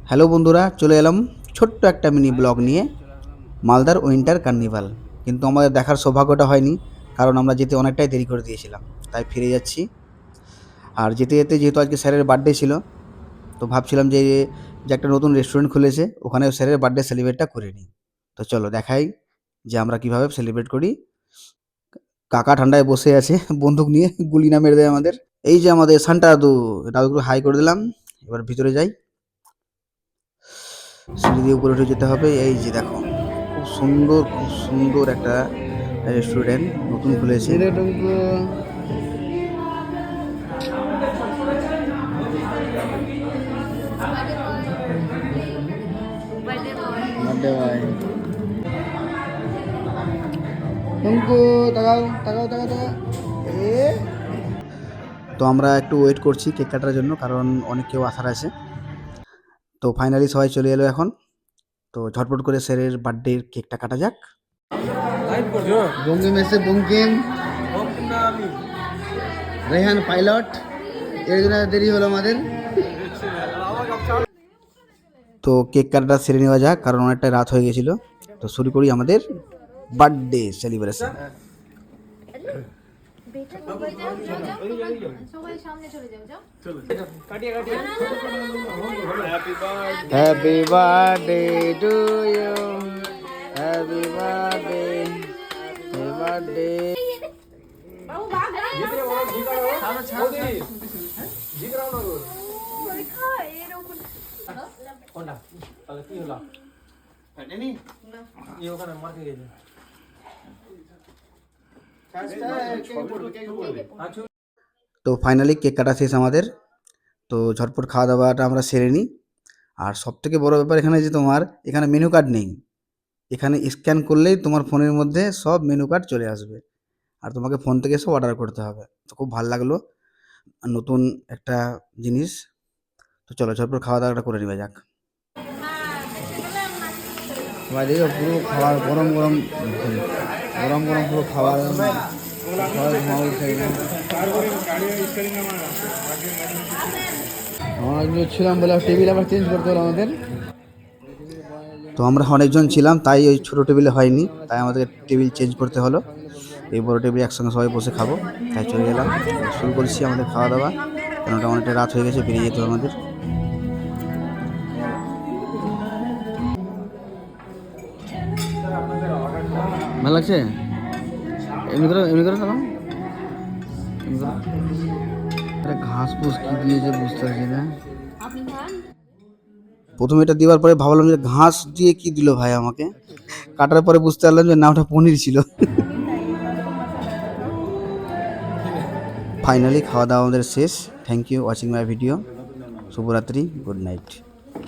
Hello বন্ধুরা, চলে এলাম ছোট্ট একটা মিনি ব্লগ নিয়ে মালদার উইন্টার কার্নিভাল। কিন্তু আমাদের দেখার সৌভাগ্যটা হয়নি, কারণ আমরা যেতে অনেকটাই দেরি করে দিয়েছিলাম, তাই ফিরে যাচ্ছি। আর যেতে যেতে যেহেতু আজকে স্যারের বার্থডে ছিল, তো ভাবছিলাম যে একটা নতুন রেস্টুরেন্ট খুলেছে, ওখানে স্যারের বার্থডে সেলিব্রেটটা করে নিই। তো চলো দেখাই যে আমরা কীভাবে সেলিব্রেট করি। কাকা ঠান্ডায় বসে আছে বন্দুক নিয়ে, গুলি না মেরে দেয় আমাদের। এই যে আমাদের সান্টা দাদু, দাদুকে হাই করে দিলাম। এবার ভিতরে যাই, সিঁড়ি দিয়ে উপরে উঠে যেতে হবে। এই যে দেখো, খুব সুন্দর একটা রেস্টুরেন্ট নতুন খুলেছে। তো আমরা একটু ওয়েট করছি কেক কাটার জন্য, কারণ অনেক কেউ আসার আছে। তো ফাইনালি সবাই চলে এলো এখন। তো ঝটপট করে স্যারের বার্থডে কেকটা কাটা যাক। বঙ্কিম এসে, বঙ্কিম রেহান পাইলট, এর জন্য দেরি হলো আমাদের। তো কেক কাটাটা সেরে নেওয়া যাক, কারণ অনেকটা রাত হয়ে গেছিল। তো শুরু করি আমাদের birthday celebration. Happy birthday to you, happy birthday, happy birthday. তো ফাইনালি কেক কাটা শেষ আমাদের। তো ঝটপট খাওয়া দাওয়াটা আমরা সেরে নিই। আর সবথেকে বড় ব্যাপার এখানে যে তোমার এখানে মেনু কার্ড নেই, এখানে স্ক্যান করলেই তোমার ফোনের মধ্যে সব মেনু কার্ড চলে আসবে, আর তোমাকে ফোন থেকে সব অর্ডার করতে হবে। তো খুব ভালো লাগলো, নতুন একটা জিনিস। তো চলো ঝটপট খাওয়া দাওয়াটা করে নেওয়া যাক। দেখো পুরো খাবার গরম গরম গরম গরম পুরো খাবার আমরা ছিলাম বলে টেবিল আবার চেঞ্জ করতে হলো আমাদের। তো আমরা অনেকজন ছিলাম, তাই ওই ছোটো টেবিলে হয়নি, তাই আমাদের টেবিল চেঞ্জ করতে হলো। এই বড় টেবিলে একসঙ্গে সবাই বসে খাবো, তাই চলে গেলাম। শুরু করছি আমাদের খাওয়া দাওয়া, কারণ ওটা অনেকটা রাত হয়ে গেছে, বেরিয়ে যেতে হবে আমাদের। ভালো লাগছে, এমনি করে থাকো। ঘাস ফুস কি দিয়েছে বুঝতে পারছি না। প্রথমে এটা দেওয়ার পরে ভাবলাম যে ঘাস দিয়ে কি দিল ভাই আমাকে, কাটার পরে বুঝতে পারলাম যে না, ওটা পনির ছিল। ফাইনালি খাওয়া দাওয়া আমাদের শেষ। Thank you watching my video. শুভরাত্রি, গুড নাইট।